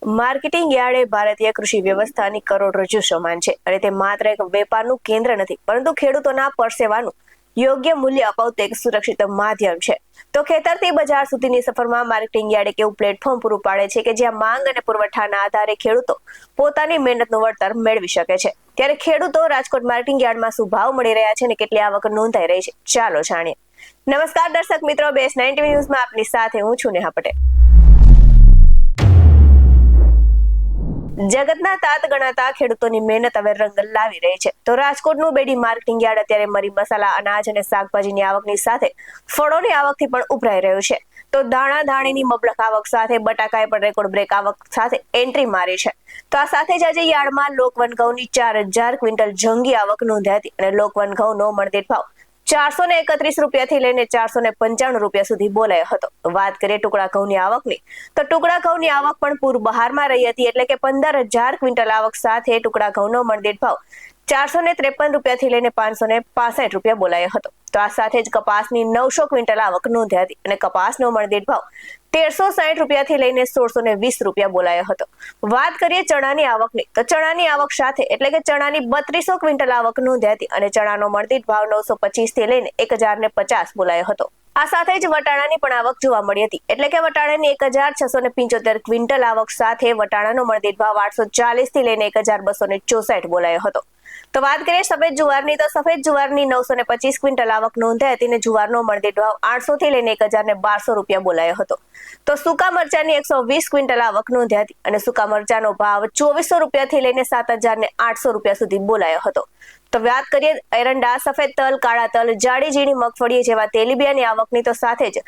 Marketing yard એ ભારતીય કૃષિ વ્યવસ્થાની કરોડરજ્જુ સમાન છે અને તે માત્ર એક વેપારનું કેન્દ્ર નથી, પરંતુ ખેડૂતોના પરસેવાનું યોગ્ય મૂલ્ય અપાવતું એક સુરક્ષિત માધ્યમ છે. તો ખેતરથી બજાર સુધીની સફરમાં માર્કેટિંગ યાર્ડ એક એવું પ્લેટફોર્મ પૂરું પાડે છે કે જ્યાં માંગ અને પુરવઠાના આધારે ખેડૂતો પોતાની મહેનતનું વળતર મેળવી શકે છે. ત્યારે ખેડૂતો રાજકોટ માર્કેટિંગ યાર્ડમાં શું ભાવ મળી રહ્યા છે અને કેટલી આવક નોંધાઈ રહી છે, ચાલો જાણીએ. નમસ્કાર દર્શક મિત્રો, BS9 TV ન્યૂઝમાં આપની સાથે હું છું નેહા પટેલ. જગતના તાત ગણાતા ખેડૂતોની મહેનત હવે રંગ લાવી રહી છે. તો રાજકોટનું બેડી માર્કેટિંગ યાર્ડ અત્યારે મરી મસાલા, અનાજ અને શાકભાજીની આવકની સાથે ફળોની આવકથી પણ ઉભરાઈ રહ્યું છે. તો દાણા ધાણીની મબલખ આવક સાથે બટાકાએ પણ રેકોર્ડ બ્રેક આવક સાથે એન્ટ્રી મારી છે. તો આ સાથે જ આજે યાર્ડમાં લોકવન ઘઉંની 4000 ક્વિન્ટલ જંગી આવક નોંધાઈ હતી અને લોકવન ઘઉંનો મણદીઠ ભાવ 431 રૂપિયાથી લઈને 495 રૂપિયા સુધી બોલાયો હતો. વાત કરીએ ટુકડા ઘઉંની આવકની, તો ટુકડા ઘઉંની આવક પણ પૂર બહારમાં રહી હતી, એટલે કે 15000 ક્વિન્ટલ આવક સાથે ટુકડા ઘઉંનો મણદીઠ ભાવ 453 રૂપિયાથી લઈને 565 રૂપિયા બોલાયો હતો. તો આ સાથે જ કપાસની 900 ક્વિન્ટલ આવક નોંધાઈ હતી અને કપાસનો મણદીઠ ભાવ 1360 રૂપિયાથી લઈને 1620 રૂપિયા બોલાયો હતો. વાત કરીએ ચણાની આવકની, તો ચણાની આવક સાથે એટલે કે ચણાની 3200 ક્વિન્ટલ આવક નોંધાઈ હતી અને ચણાનો મણદીઠ ભાવ 925 થી લઈને 1050 બોલાયો હતો. આ સાથે જ વટાણાની પણ આવક જોવા મળી હતી, એટલે કે વટાણાની 1675 ક્વિન્ટલ આવક સાથે વટાણાનો મણદીઠ ભાવ 840 થી લઈને 1264 બોલાયો હતો. તો વાત કરીએ સફેદ જુવારની, તો સફેદ જુવારની 925 ક્વિન્ટલ આવક નોંધાઈ હતી અને જુવારનો મણદીઠ ભાવ 800 થી લઈને 1012 રૂપિયા બોલાયો હતો. તો સૂકા મરચાની 120 ક્વિન્ટલ આવક નોંધાઈ હતી અને સૂકા મરચાનો ભાવ 2400 રૂપિયાથી લઈને 7800 રૂપિયા સુધી બોલાયો હતો. તો વાત કરીએ એરંડા, સફેદ તલ, કાળા તલ, જાડી ઝીણી મગફળી જેવા તેલીબિયાની આવકની, તો સાથે જ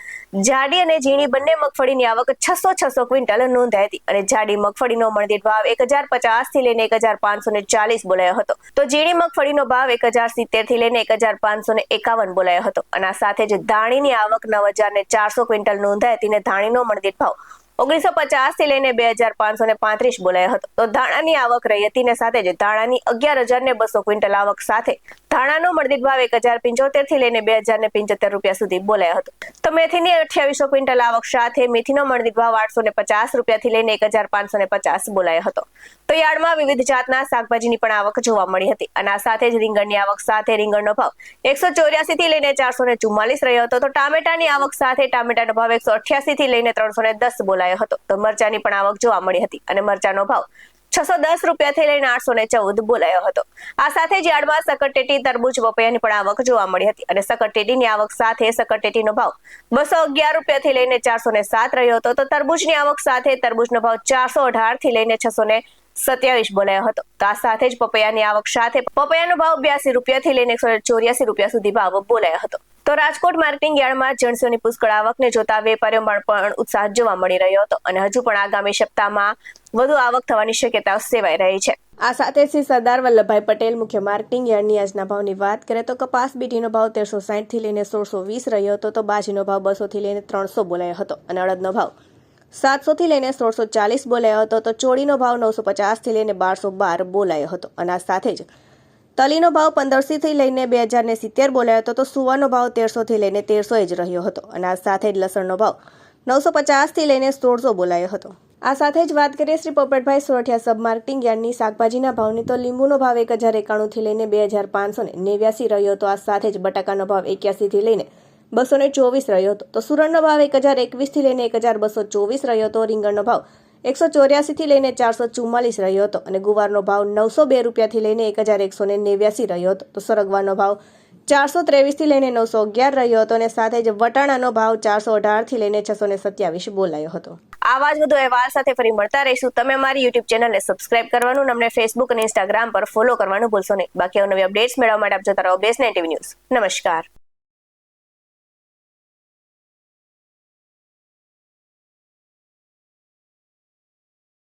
જાડી અને ઝીણી બંને મગફળીની આવક 600 ક્વિન્ટલ નોંધાઈ હતી અને જાડી મગફળીનો મણદીઠ ભાવ 1050 થી લઈને 1540 બોલાયો હતો. તો ઝીણી મગફળીનો ભાવ 1070 થી લઈને 1551 બોલાયો હતો અને આ સાથે જ ધાણીની આવક 9400 ક્વિન્ટલ નોંધાઈ હતી અને ધાણીનો મણદીઠ ભાવ 1950 થી લઈને 2535 બોલાયો હતો. તો ધાણાની આવક રહી હતી ને સાથે જ ધાણાની 11200 ક્વિન્ટલ આવક સાથે ધાણાનો મણદીઠ ભાવ 1075 થી લઈને 2075 રૂપિયા સુધી બોલાયો હતો. તો મેથીની 2800 ક્વિન્ટલ આવક સાથે મેથીનો મણદીઠ ભાવ 850 રૂપિયાથી લઈને 1550 બોલાયો હતો. તો યાર્ડમાં વિવિધ જાતના શાકભાજીની પણ આવક જોવા મળી હતી અને આ સાથે જ રીંગણની આવક સાથે રીંગણનો ભાવ 184 થી લઈને 444 રહ્યો હતો. તો ટામેટાની આવક સાથે ટામેટાનો ભાવ 188 થી લઈને 310 બોલાયો હતો. તો મરચાની પણ આવક જોવા મળી હતી અને મરચાનો ભાવ 610 રૂપિયાથી લઈને 814 બોલાયો હતો. આ સાથે જ યાર્ડમાં સકરટેટી, તરબૂચ, પપૈયાની પણ આવક જોવા મળી હતી અને સકરટેટીની આવક સાથે સકરટેટીનો ભાવ 211 રૂપિયાથી લઈને 407 રહ્યો હતો. તો તરબૂચની આવક સાથે તરબૂચનો ભાવ 418 થી લઈને 627 બોલાયો હતો. તો આ સાથે જ પપૈયાની આવક સાથે પપૈયાનો ભાવ 82 રૂપિયાથી લઈને 184 રૂપિયા સુધી ભાવ બોલાયો હતો. તો રાજકોટ માર્કેટિંગ યાર્ડમાં જણસીઓની પુષ્કળ આવકને જોતા વેપારીઓમાં પણ ઉત્સાહ જોવા મળી રહ્યો હતો અને હજુ પણ આગામી સપ્તાહમાં વધુ આવક થવાની શક્યતાઓ સેવાઈ રહી છે. આ સાથે શ્રી સરદાર વલ્લભભાઈ પટેલ મુખ્ય માર્કેટિંગ યાર્ડની આજના ભાવની વાત કરીએ તો કપાસ બીટીનો ભાવ 1360 થી લઈને 1620 રહ્યો હતો. તો બાજીનો ભાવ 200 થી લઈને 300 બોલાયો હતો અને અડદનો ભાવ 700 થી લઈને 1640 બોલાયો હતો. તો ચોળીનો ભાવ 950 થી લઈને 1212 બોલાયો હતો અને આ સાથે જ તલીનો ભાવ 1500 થી લઈને 2070 બોલાયો હતો. તો સુવાનો ભાવ 1300 થી લઈને 1300 જ રહ્યો હતો અને આ સાથે જ લસણનો ભાવ 950 થી લઈને 1600 બોલાયો હતો. આ સાથે જ વાત કરીએ શ્રી પોપટભાઈ સોરઠિયા સબ માર્કેટિંગ યાર્ડની શાકભાજીના ભાવની, તો લીંબુનો ભાવ 1091 થી લઈને 2589 રહ્યો હતો. આ સાથે જ બટાકાનો ભાવ 81 થી લઈને 224 રહ્યો હતો. તો સુરણનો ભાવ 1021 થી લઈને 1224 રહ્યો હતો. રીંગણનો ભાવ 184 થી લઈને 444 રહ્યો હતો અને ગુવારનો ભાવ 902 રૂપિયાથી લઈને 1189 રહ્યો હતો. તો સરગવાનો ભાવ 423 થી લઈને 911 રહ્યો હતો અને સાથે જ વટાણાનો ભાવ 418 થી લઈને 627 બોલાયો હતો. આવા જ વધુ અહેવાલ સાથે ફરી મળતા રહીશું. તમે અમારી YouTube ચેનલને સબસ્ક્રાઇબ કરવાનું, અમને Facebook અને Instagram પર ફોલો કરવાનું ભૂલશો નહીં. બાકી નવી અપડેટ્સ મેળવવા માટે આપ જોતા રહો BS9 TV ન્યૂઝ. નમસ્કાર.